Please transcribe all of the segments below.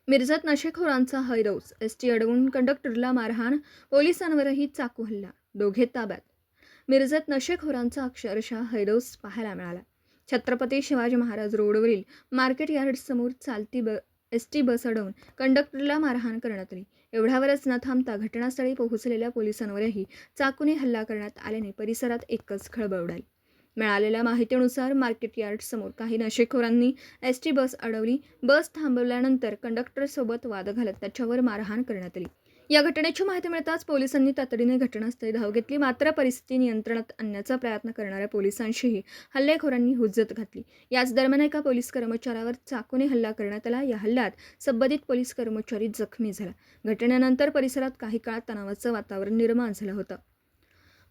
मिरजत नशेखोरांचा हैरौस, ST अडवून कंडक्टरला मारहाण, पोलिसांवरही चाकू हल्ला, दोघे ताब्यात. मिरजत नशेखोरांचा अक्षरशः हैरौस पाहायला मिळाला. छत्रपती शिवाजी महाराज रोडवरील मार्केट यार्डसमोर चालती एसटी बस अडवून कंडक्टरला मारहाण करण्यात आली. एवढ्यावरच न थांबता घटनास्थळी पोहोचलेल्या पोलिसांवरही चाकूने हल्ला करण्यात आल्याने परिसरात एकच खळबळ उडाली. मिळालेल्या माहितीनुसार मार्केट यार्ड समोर काही नशेखोरांनी एसटी बस अडवली. बस थांबवल्यानंतर कंडक्टरसोबत वाद घालत त्याच्यावर मारहाण करण्यात आली. या घटनेची माहिती मिळताच पोलिसांनी तातडीने घटनास्थळी धाव घेतली. मात्र परिस्थिती नियंत्रणात आणण्याचा प्रयत्न करणाऱ्या पोलिसांशीही हल्लेखोरांनी हुज्जत घातली. याच दरम्यान एका पोलीस कर्मचाऱ्यावर चाकूने हल्ला करण्यात आला. या हल्ल्यात संबंधित पोलीस कर्मचारी जखमी झाला. घटनेनंतर परिसरात काही काळ तणावाचं वातावरण निर्माण झालं होतं.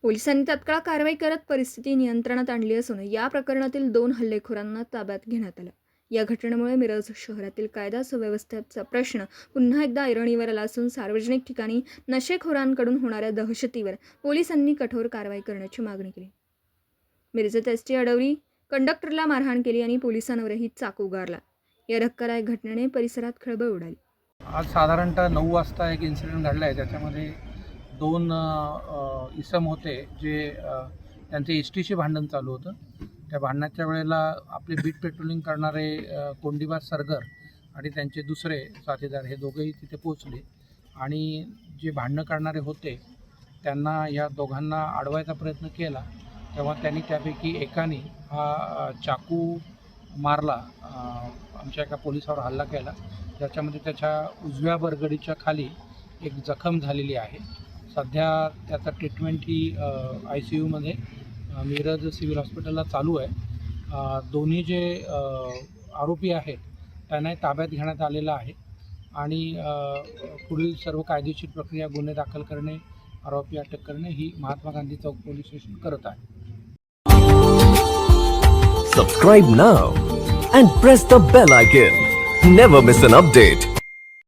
पोलिसांनी तात्काळ कारवाई करत परिस्थिती नियंत्रणात आणली असून या प्रकरणातील 2 हल्लेखोरांना ताब्यात घेण्यात आलं. या घटनेमुळे मिरज शहरातील कायदा सुव्यवस्थेचा प्रश्न पुन्हा एकदा ऐरणीवर आला असून सार्वजनिक ठिकाणी नशेखोरांकडून होणाऱ्या दहशतीवर पोलिसांनी कठोर कारवाई करण्याची मागणी केली. मिरजेत एसटी अडवली, कंडक्टरला मारहाण केली आणि पोलिसांवरही चाकू गारला. या धक्कादायक घटनेने परिसरात खळबळ उडाली. आज साधारणतः 9 वाजता एक इन्सिडेंट घडला आहे. त्याच्यामध्ये 2 इसम होते जे त्यांचे एस टीचे भांडण चालू होतं. त्या भांडणाच्या वेळेला आपले बीट पेट्रोलिंग करणारे कोंडीबाज सरगर आणि त्यांचे दुसरे साथीदार हे दोघंही तिथे पोचले आणि जे भांडणं करणारे होते त्यांना या दोघांना अडवायचा प्रयत्न केला. तेव्हा त्यांनी त्यापैकी एकाने हा चाकू मारला, आमच्या एका पोलिसावर हल्ला केला, ज्याच्यामध्ये त्याच्या उजव्या बरगडीच्या खाली एक जखम झालेली आहे. सध्या त्याचा ट्रीटमेंट ही ICUमध्ये मिरज सिव्हिल हॉस्पिटलला चालू आहे. दोन्ही जे आरोपी आहेत त्यांना ताब्यात घेण्यात आलेलं आहे आणि पुढील सर्व कायदेशीर प्रक्रिया, गुन्हे दाखल करणे, आरोपी अटक करणे ही महात्मा गांधी चौक पोलीस स्टेशन करत आहे. Subscribe now and press the bell icon. Never miss an update.